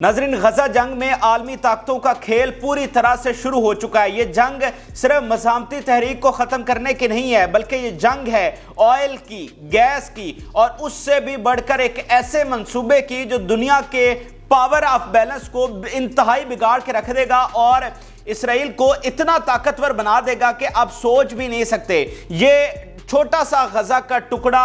नाज़रीन, गजा जंग में आलमी ताकतों का खेल पूरी तरह से शुरू हो चुका है। ये जंग सिर्फ मज़ामती तहरीक को ख़त्म करने की नहीं है, बल्कि ये जंग है ऑयल की, गैस की और उससे भी बढ़कर एक ऐसे मंसूबे की जो दुनिया के पावर ऑफ बैलेंस को इंतहाई बिगाड़ के रख देगा और इसराइल को इतना ताकतवर बना देगा कि आप सोच भी नहीं सकते। ये छोटा सा गजा का टुकड़ा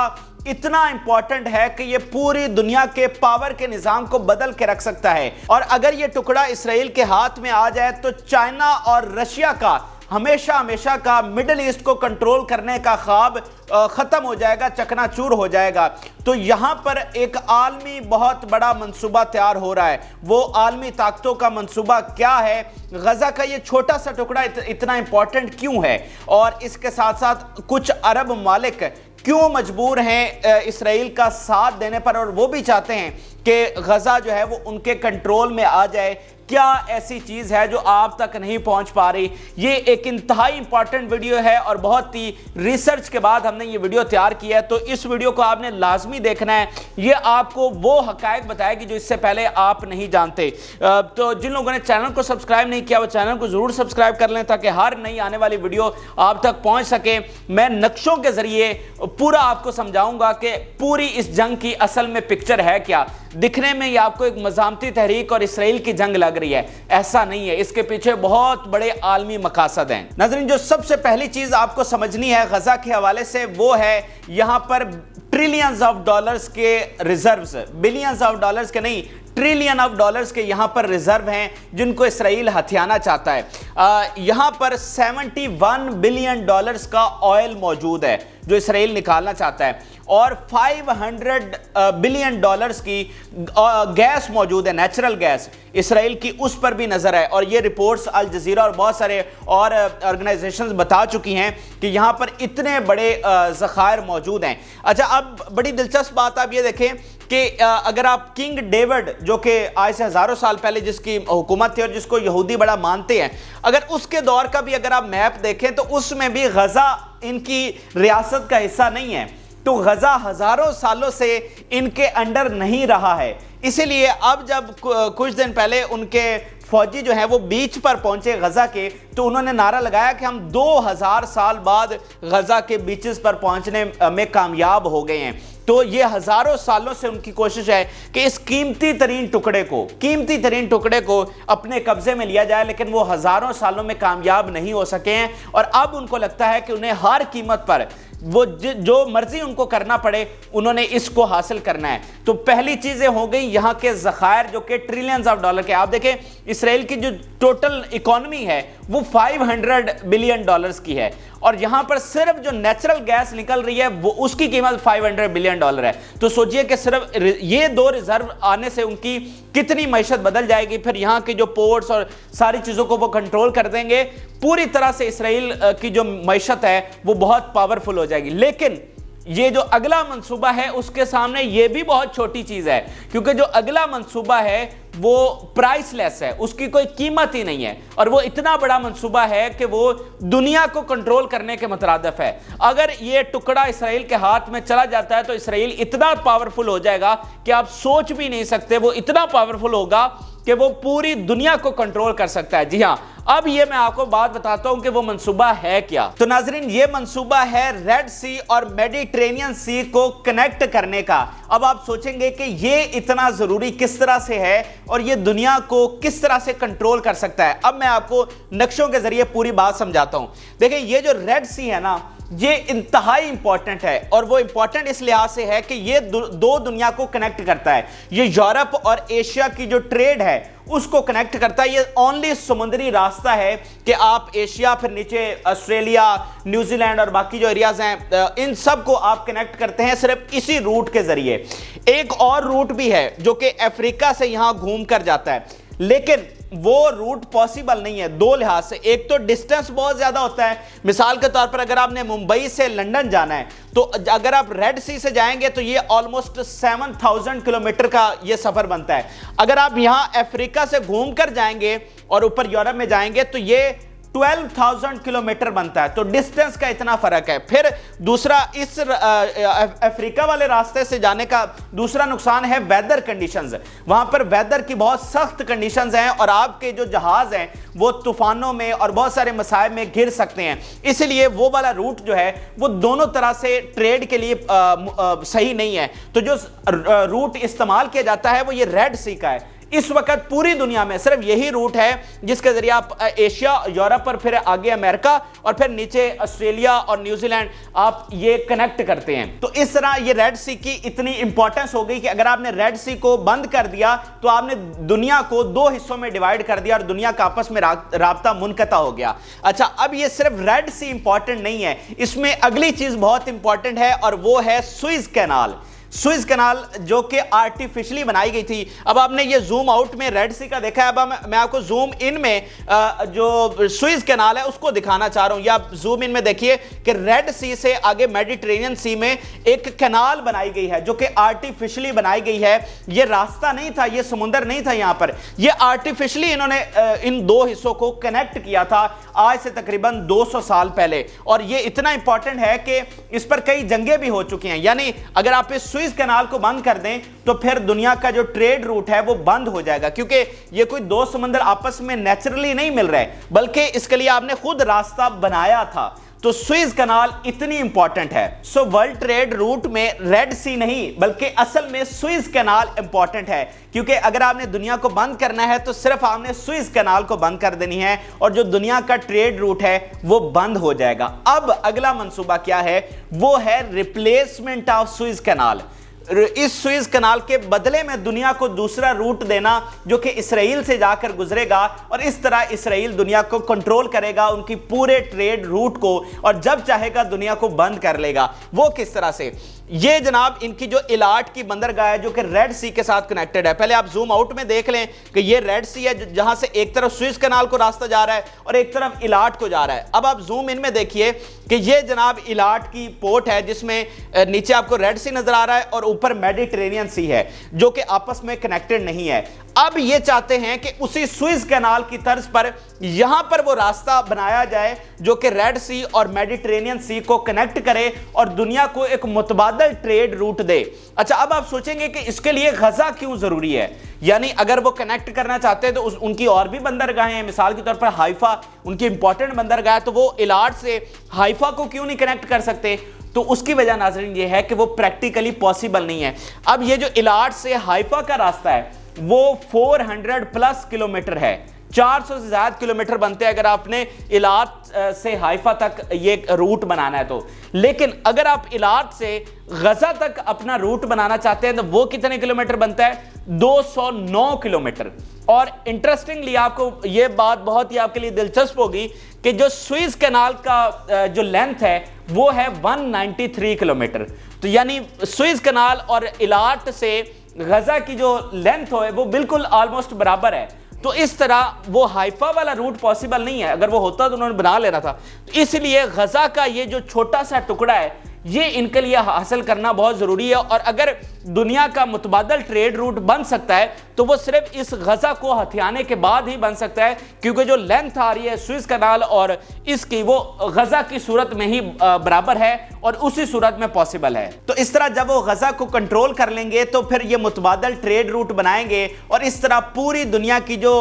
इतना इंपॉर्टेंट है कि ये पूरी दुनिया के पावर के निजाम को बदल के रख सकता है। और अगर ये टुकड़ा इसराइल के हाथ में आ जाए तो चाइना और रशिया का हमेशा का मिडिल ईस्ट को कंट्रोल करने का ख्वाब खत्म हो जाएगा, चकनाचूर हो जाएगा। तो यहां पर एक आलमी बहुत बड़ा मंसूबा तैयार हो रहा है। वो आलमी ताकतों का मंसूबा क्या है, गजा का ये छोटा सा टुकड़ा इतना इंपॉर्टेंट क्यों है, और इसके साथ साथ कुछ अरब ममालिक क्यों मजबूर हैं इसराइल का साथ देने पर, और वो भी चाहते हैं कि गजा जो है वो उनके कंट्रोल में आ जाए। क्या ऐसी चीज है जो आप तक नहीं पहुंच पा रही? ये एक इंतहाई इंपॉर्टेंट वीडियो है और बहुत ही रिसर्च के बाद हमने ये वीडियो तैयार किया है, तो इस वीडियो को आपने लाजमी देखना है। ये आपको वो हकायक बताएगी जो इससे पहले आप नहीं जानते। तो जिन लोगों ने चैनल को सब्सक्राइब नहीं किया वो चैनल को जरूर सब्सक्राइब कर लें ताकि हर नई आने वाली वीडियो आप तक पहुंच सके। मैं नक्शों के जरिए पूरा आपको समझाऊंगा कि पूरी इस जंग की असल में पिक्चर है क्या। दिखने में ये आपको एक मज़ामती तहरीक और इसराइल की जंग लग रही है, ऐसा नहीं है। इसके पीछे बहुत बड़े आलमी मकासद हैं। नाज़रीन, जो सबसे पहली चीज आपको समझनी है गजा के हवाले से वो है यहां पर ट्रिलियंस ऑफ डॉलर्स के रिजर्व्स, बिलियंस ऑफ डॉलर्स के नहीं, ट्रिलियन ऑफ डॉलर्स के यहां पर रिजर्व हैं जिनको इसराइल हथियाना चाहता है। यहां पर 71 बिलियन डॉलर्स का ऑयल मौजूद है जो इसराइल निकालना चाहता है, और 500 बिलियन डॉलर्स की गैस मौजूद है, नेचुरल गैस इसराइल की, उस पर भी नजर है। और ये रिपोर्ट्स अल जजीरा और बहुत सारे और ऑर्गेनाइजेशंस बता चुकी हैं कि यहां पर इतने बड़े ज़खायर मौजूद हैं। अच्छा, अब बड़ी दिलचस्प बात आप ये देखें कि अगर आप किंग डेविड जो कि आज से हज़ारों साल पहले जिसकी हुकूमत थी और जिसको यहूदी बड़ा मानते हैं, अगर उसके दौर का भी अगर आप मैप देखें तो उसमें भी गजा इनकी रियासत का हिस्सा नहीं है। तो गजा हज़ारों सालों से इनके अंडर नहीं रहा है। इसीलिए अब जब कुछ दिन पहले उनके फौजी जो हैं वो बीच पर पहुंचे गजा के, तो उन्होंने नारा लगाया कि हम 2000 साल बाद गजा के बीचेस पर पहुंचने में कामयाब हो गए हैं। तो ये हज़ारों सालों से उनकी कोशिश है कि इस कीमती तरीन टुकड़े को अपने कब्जे में लिया जाए, लेकिन वो हज़ारों सालों में कामयाब नहीं हो सके हैं। और अब उनको लगता है कि उन्हें हर कीमत पर वो जो मर्जी उनको करना पड़े उन्होंने इसको हासिल करना है। तो पहली चीजें हो गई यहाँ के ज़खायर जो कि ट्रिलियंस ऑफ डॉलर के। आप देखें इसराइल की जो टोटल इकोनॉमी है वो 500 बिलियन डॉलर्स की है, और यहां पर सिर्फ जो नेचुरल गैस निकल रही है वो उसकी कीमत 500 बिलियन डॉलर है। तो सोचिए कि सिर्फ ये दो रिजर्व आने से उनकी कितनी मईशत बदल जाएगी। फिर यहाँ की जो पोर्ट्स और सारी चीज़ों को वो कंट्रोल कर देंगे। पूरी तरह से इसराइल की जो मईशत है वो बहुत पावरफुल हो जाएगी। लेकिन ये जो अगला मंसूबा है उसके सामने ये भी बहुत छोटी चीज़ है, क्योंकि जो अगला मंसूबा है वो प्राइसलेस है, उसकी कोई कीमत ही नहीं है, और वो इतना बड़ा मंसूबा है कि वो दुनिया को कंट्रोल करने के मुतरादिफ है। अगर ये टुकड़ा इसराइल के हाथ में चला जाता है तो इसराइल इतना पावरफुल हो जाएगा कि आप सोच भी नहीं सकते। वो इतना पावरफुल होगा कि वो पूरी दुनिया को कंट्रोल कर सकता है। जी हाँ, अब ये मैं आपको बात बताता हूं कि वो मंसूबा है क्या। तो नाजरीन, ये मंसूबा है रेड सी और मेडिटेरेनियन सी को कनेक्ट करने का। अब आप सोचेंगे कि ये इतना जरूरी किस तरह से है और ये दुनिया को किस तरह से कंट्रोल कर सकता है। अब मैं आपको नक्शों के जरिए पूरी बात समझाता हूं। देखिए, ये जो रेड सी है ना, ये इंतहाई इंपॉर्टेंट है, और वो इंपॉर्टेंट इस लिहाज से है कि ये दो दुनिया को कनेक्ट करता है। ये यूरोप और एशिया की जो ट्रेड है उसको कनेक्ट करता है। ये ओनली समुद्री रास्ता है कि आप एशिया, फिर नीचे ऑस्ट्रेलिया, न्यूजीलैंड और बाकी जो एरियाज हैं, इन सब को आप कनेक्ट करते हैं सिर्फ इसी रूट के जरिए। एक और रूट भी है जो कि अफ्रीका से यहां घूम कर जाता है, लेकिन वो रूट पॉसिबल नहीं है दो लिहाज से। एक तो डिस्टेंस बहुत ज्यादा होता है। मिसाल के तौर पर अगर आपने मुंबई से लंदन जाना है तो अगर आप रेड सी से जाएंगे तो ये ऑलमोस्ट 7000 किलोमीटर का ये सफर बनता है। अगर आप यहां अफ्रीका से घूम कर जाएंगे और ऊपर यूरोप में जाएंगे तो ये 12,000 किलोमीटर बनता है। तो डिस्टेंस का इतना फर्क है। फिर दूसरा, इस अफ्रीका वाले रास्ते से जाने का दूसरा नुकसान है वेदर कंडीशंस। वहां पर वेदर की बहुत सख्त कंडीशंस हैं और आपके जो जहाज हैं वो तूफानों में और बहुत सारे मसाइब में घिर सकते हैं। इसलिए वो वाला रूट जो है वो दोनों तरह से ट्रेड के लिए सही नहीं है। तो जो रूट इस्तेमाल किया जाता है वो ये रेड सी का है। इस वक्त पूरी दुनिया में सिर्फ यही रूट है जिसके जरिए आप एशिया, यूरोप और फिर आगे अमेरिका और फिर नीचे ऑस्ट्रेलिया और न्यूजीलैंड आप ये कनेक्ट करते हैं। तो इस तरह ये रेड सी की इतनी इंपॉर्टेंस हो गई कि अगर आपने रेड सी को बंद कर दिया तो आपने दुनिया को दो हिस्सों में डिवाइड कर दिया और दुनिया का आपस में राब्ता मुनक़ता हो गया। अच्छा, अब ये सिर्फ रेड सी इंपॉर्टेंट नहीं है, इसमें अगली चीज बहुत इंपॉर्टेंट है और वो है सुएज कैनाल। सुएज कैनाल जो कि आर्टिफिशियली बनाई गई थी। अब आपने ये जूम आउट में रेड सी का देखा है, अब मैं आपको जूम इन में जो सुएज कैनाल है उसको दिखाना चाह रहा हूं। या आप जूम इन में देखिए कि रेड सी से आगे मेडिटेरेनियन सी में एक कैनाल बनाई गई है जो कि आर्टिफिशियली बनाई गई है। ये रास्ता नहीं था, ये समुंदर नहीं था, यहां पर ये आर्टिफिशियली इन्होंने इन दो हिस्सों को कनेक्ट किया था आज से तकरीबन 200 साल पहले। और ये इतना इंपॉर्टेंट है कि इस पर कई जंगें भी हो चुकी हैं। यानी अगर आप इस सुएज कैनाल को बंद कर दें तो फिर दुनिया का जो ट्रेड रूट है वो बंद हो जाएगा, क्योंकि ये कोई दो समंदर आपस में नेचुरली नहीं मिल रहे बल्कि इसके लिए आपने खुद रास्ता बनाया था। तो सुएज कैनाल इतनी इंपॉर्टेंट है। सो वर्ल्ड ट्रेड रूट में रेड सी नहीं बल्कि असल में सुएज कैनाल इंपॉर्टेंट है, क्योंकि अगर आपने दुनिया को बंद करना है तो सिर्फ आपने सुएज कैनाल को बंद कर देनी है और जो दुनिया का ट्रेड रूट है वो बंद हो जाएगा। अब अगला मंसूबा क्या है, वो है रिप्लेसमेंट ऑफ सुएज कैनाल। इस सुएज कैनाल के बदले में दुनिया को दूसरा रूट देना जो कि इसराइल से जाकर गुजरेगा और इस तरह इसराइल दुनिया को कंट्रोल करेगा, उनकी पूरे ट्रेड रूट को, और जब चाहेगा दुनिया को बंद कर लेगा। वो किस तरह से? ये जनाब इनकी जो इलाट की बंदरगाह है जो कि रेड सी के साथ कनेक्टेड है। पहले आप जूम आउट में देख लें कि ये रेड सी है जहां से एक तरफ सुएज कैनाल को रास्ता जा रहा है और एक तरफ इलाट को जा रहा है। अब आप जूम इन में देखिए कि ये जनाब इलाट की पोर्ट है जिसमें नीचे आपको रेड सी नजर आ रहा है और ऊपर मेडिटेरेनियन सी है जो कि आपस में कनेक्टेड नहीं है। अब ये चाहते हैं कि उसी सुएज कैनाल की तर्ज पर यहां पर वो रास्ता बनाया जाए जो कि रेड सी और मेडिटेरेनियन सी को कनेक्ट करे और दुनिया को एक मुतबादल ट्रेड रूट दे। अच्छा, अब आप सोचेंगे कि इसके लिए गजा क्यों जरूरी है? यानी अगर वो कनेक्ट करना चाहते हैं तो उनकी और भी बंदरगाहें हैं, मिसाल के तौर पर हाइफा उनकी इंपॉर्टेंट बंदरगाह है, तो वो इलाट से हाइफा को क्यों नहीं कनेक्ट कर सकते? तो उसकी वजह नाज़रीन ये है कि वो प्रैक्टिकली पॉसिबल नहीं है। अब ये जो इलाट से हाइफा का रास्ता है वो 400 प्लस किलोमीटर है, 400 से ज्यादा किलोमीटर बनते हैं अगर आपने इलाट से हाइफा तक ये रूट बनाना है तो। लेकिन अगर आप इलाट से गजा तक अपना रूट बनाना चाहते हैं तो वो कितने किलोमीटर बनता है? 209 किलोमीटर। और इंटरेस्टिंगली आपको ये बात बहुत ही आपके लिए दिलचस्प होगी कि जो सुएज कैनाल का जो लेंथ है वो है 193 किलोमीटर। तो यानी सुएज कैनाल और इलाट से गजा की जो लेंथ है वो बिल्कुल ऑलमोस्ट बराबर है। तो इस तरह वो हाइफा वाला रूट पॉसिबल नहीं है, अगर वो होता तो उन्होंने बना लेना था। तो इसलिए गजा का ये जो छोटा सा टुकड़ा है ये इनके लिए हासिल करना बहुत जरूरी है। और अगर दुनिया का मुतबादल ट्रेड रूट बन सकता है तो वो सिर्फ इस गजा को हथियाने के बाद ही बन सकता है, क्योंकि जो लेंथ आ रही है सुएज कैनाल और इसकी वो गजा की सूरत में ही बराबर है और उसी सूरत में पॉसिबल है। तो इस तरह जब वो गजा को कंट्रोल कर लेंगे तो फिर ये मुतबादल ट्रेड रूट बनाएंगे और इस तरह पूरी दुनिया की जो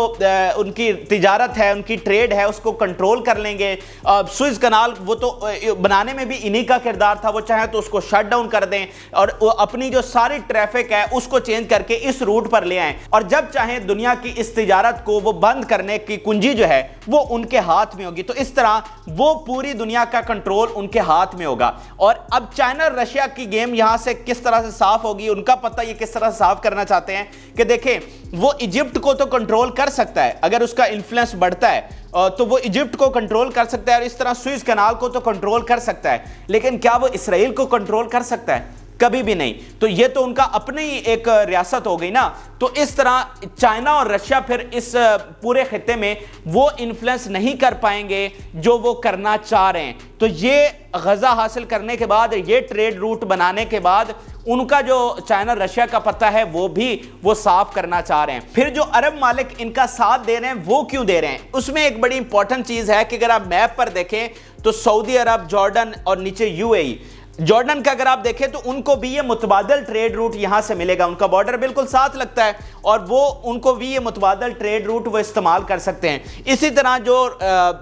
उनकी तिजारत है, उनकी ट्रेड है, उसको कंट्रोल कर लेंगे। सुएज कैनाल वो तो बनाने में भी इन्हीं का किरदार था, वो चाहे तो उसको शट डाउन कर दें और अपनी जो सारी ट्रैफिक है उसको चेंज करके इस रूट पर ले आएं, और जब चाहें दुनिया की इस तिजारत को वो बंद करने की कुंजी जो है वो उनके हाथ में होगी। तो इस तरह वो पूरी दुनिया का कंट्रोल उनके हाथ में होगा। और अब चाइना रशिया की गेम यहां से किस तरह से साफ होगी, उनका पता ये किस तरह से साफ करना चाहते हैं कि देखें वो इजिप्ट को तो कंट्रोल कर सकता है, अगर उसका इन्फ्लुएंस बढ़ता है तो वो इजिप्ट को कंट्रोल कर सकता है और इस तरह सुएज कैनाल को तो कंट्रोल कर सकता है, लेकिन क्या वो इसराइल को कंट्रोल कर सकता है? کبھی بھی نہیں. تو یہ تو ان کا اپنی ایک ریاست ہو گئی نا. تو اس طرح چائنا اور رشیا پھر اس پورے خطے میں وہ انفلوئنس نہیں کر پائیں گے جو وہ کرنا چاہ رہے ہیں. تو یہ غزہ حاصل کرنے کے بعد, یہ ٹریڈ روٹ بنانے کے بعد ان کا جو چائنا رشیا کا پتہ ہے وہ بھی وہ صاف کرنا چاہ رہے ہیں. پھر جو عرب ممالک ان کا ساتھ دے رہے ہیں وہ کیوں دے رہے ہیں, اس میں ایک بڑی امپورٹنٹ چیز ہے کہ اگر آپ میپ پر دیکھیں تو سعودی عرب, جارڈن اور نیچے UAE. جارڈن کا اگر آپ دیکھیں تو ان کو بھی یہ متبادل ٹریڈ روٹ یہاں سے ملے گا, ان کا بارڈر بالکل ساتھ لگتا ہے اور وہ ان کو بھی یہ متبادل ٹریڈ روٹ وہ استعمال کر سکتے ہیں. اسی طرح جو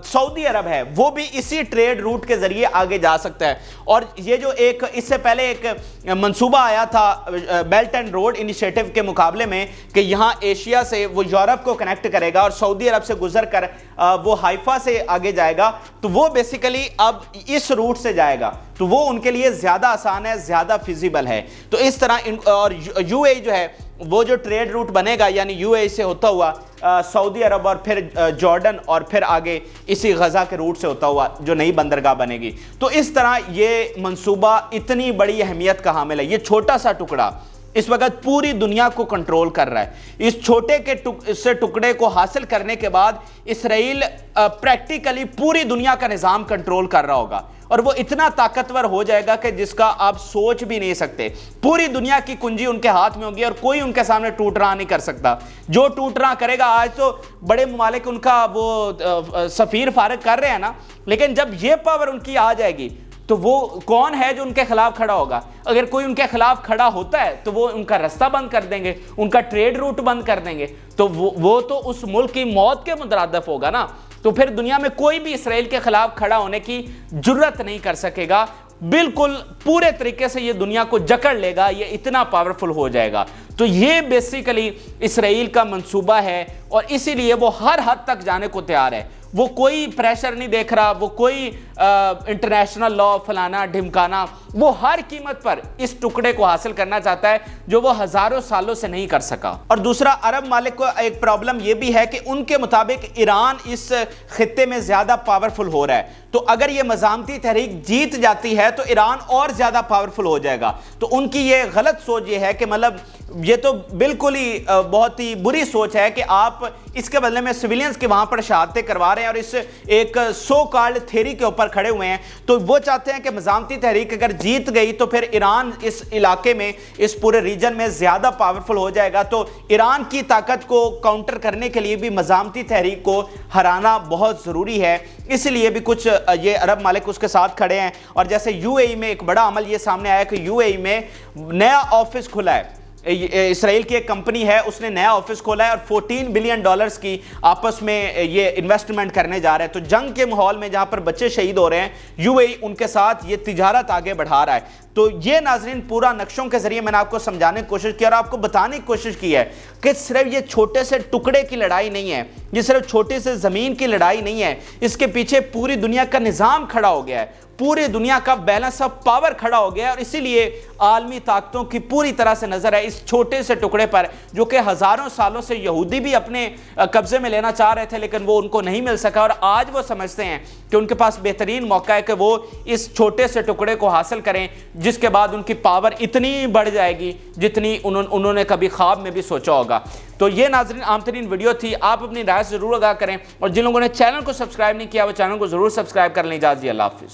سعودی عرب ہے وہ بھی اسی ٹریڈ روٹ کے ذریعے آگے جا سکتا ہے. اور یہ جو ایک اس سے پہلے ایک منصوبہ آیا تھا بیلٹ اینڈ روڈ انیشیٹو کے مقابلے میں کہ یہاں ایشیا سے وہ یورپ کو کنیکٹ کرے گا اور سعودی عرب سے گزر کر وہ حائفہ سے آگے جائے گا, تو وہ بیسیکلی اب اس روٹ سے جائے گا, تو وہ ان کے لیے زیادہ آسان ہے, زیادہ فیزیبل ہے. تو اس طرح اور UAE جو ہے وہ جو ٹریڈ روٹ بنے گا یعنی UAE سے ہوتا ہوا سعودی عرب اور پھر جارڈن اور پھر آگے اسی غزہ کے روٹ سے ہوتا ہوا جو نئی بندرگاہ بنے گی. تو اس طرح یہ منصوبہ اتنی بڑی اہمیت کا حامل ہے. یہ چھوٹا سا ٹکڑا اس وقت پوری دنیا کو کنٹرول کر رہا ہے. اس چھوٹے سے ٹکڑے کو حاصل کرنے کے بعد اسرائیل پریکٹیکلی پوری دنیا کا نظام کنٹرول کر رہا ہوگا اور وہ اتنا طاقتور ہو جائے گا کہ جس کا آپ سوچ بھی نہیں سکتے. پوری دنیا کی کنجی ان کے ہاتھ میں ہوگی اور کوئی ان کے سامنے ٹوٹ رہا نہیں کر سکتا. جو ٹوٹ رہا کرے گا, آج تو بڑے ممالک ان کا وہ سفیر فارغ کر رہے ہیں نا, لیکن جب یہ پاور ان کی آ جائے گی تو وہ کون ہے جو ان کے خلاف کھڑا ہوگا؟ اگر کوئی ان کے خلاف کھڑا ہوتا ہے تو وہ ان کا رستہ بند کر دیں گے, ان کا ٹریڈ روٹ بند کر دیں گے. تو وہ تو اس ملک کی موت کے مترادف ہوگا نا. تو پھر دنیا میں کوئی بھی اسرائیل کے خلاف کھڑا ہونے کی جرت نہیں کر سکے گا. بالکل پورے طریقے سے یہ دنیا کو جکڑ لے گا, یہ اتنا پاورفل ہو جائے گا. تو یہ بیسیکلی اسرائیل کا منصوبہ ہے اور اسی لیے وہ ہر حد تک جانے کو تیار ہے. وہ کوئی پریشر نہیں دیکھ رہا, وہ کوئی انٹرنیشنل لا فلانا ڈھمکانا, وہ ہر قیمت پر اس ٹکڑے کو حاصل کرنا چاہتا ہے جو وہ ہزاروں سالوں سے نہیں کر سکا. اور دوسرا, عرب ممالک کو ایک پرابلم یہ بھی ہے کہ ان کے مطابق ایران اس خطے میں زیادہ پاورفل ہو رہا ہے. تو اگر یہ مزاحمتی تحریک جیت جاتی ہے تو ایران اور زیادہ پاورفل ہو جائے گا. تو ان کی یہ غلط سوچ یہ ہے کہ مطلب یہ تو بالکل ہی بہت ہی بری سوچ ہے کہ آپ اس کے بدلے میں سویلینز کے وہاں پر شہادتیں کروا رہے ہیں اور اس ایک سو کالڈ تھیری کے اوپر کھڑے ہوئے ہیں. تو وہ چاہتے ہیں کہ مزاحمتی تحریک اگر جیت گئی تو پھر ایران اس علاقے میں, اس پورے ریجن میں زیادہ پاورفل ہو جائے گا. تو ایران کی طاقت کو کاؤنٹر کرنے کے لیے بھی مزاحمتی تحریک کو ہرانا بہت ضروری ہے. اس لیے بھی کچھ یہ عرب ممالک اس کے ساتھ کھڑے ہیں. اور جیسے UAE میں ایک بڑا عمل یہ سامنے آیا کہ UAE میں نیا آفس کھلا ہے. اسرائیل کی ایک کمپنی ہے, اس نے نیا آفس کھولا ہے اور $14 بلین کی آپس میں یہ انویسٹمنٹ کرنے جا رہے ہیں. تو جنگ کے ماحول میں جہاں پر بچے شہید ہو رہے ہیں, UAE ان کے ساتھ یہ تجارت آگے بڑھا رہا ہے. تو یہ ناظرین پورا نقشوں کے ذریعے میں نے آپ کو سمجھانے کی کوشش کی اور آپ کو بتانے کی کوشش کی ہے کہ صرف یہ چھوٹے سے ٹکڑے کی لڑائی نہیں ہے, یہ صرف چھوٹے سے زمین کی لڑائی نہیں ہے, اس کے پیچھے پوری دنیا کا نظام کھڑا ہو گیا ہے, پوری دنیا کا بیلنس آف پاور کھڑا ہو گیا ہے. اور اسی لیے عالمی طاقتوں کی پوری طرح سے نظر ہے اس چھوٹے سے ٹکڑے پر جو کہ ہزاروں سالوں سے یہودی بھی اپنے قبضے میں لینا چاہ رہے تھے لیکن وہ ان کو نہیں مل سکا. اور آج وہ سمجھتے ہیں کہ ان کے پاس بہترین موقع ہے کہ وہ اس چھوٹے سے ٹکڑے کو حاصل کریں, جس کے بعد ان کی پاور اتنی بڑھ جائے گی جتنی انہوں نے کبھی خواب میں بھی سوچا ہوگا. تو یہ ناظرین عام ترین ویڈیو تھی. آپ اپنی رائے ضرور آگاہ کریں اور جن لوگوں نے چینل کو سبسکرائب نہیں کیا وہ چینل کو ضرور سبسکرائب کر لیں. اجازت دی, اللہ حافظ.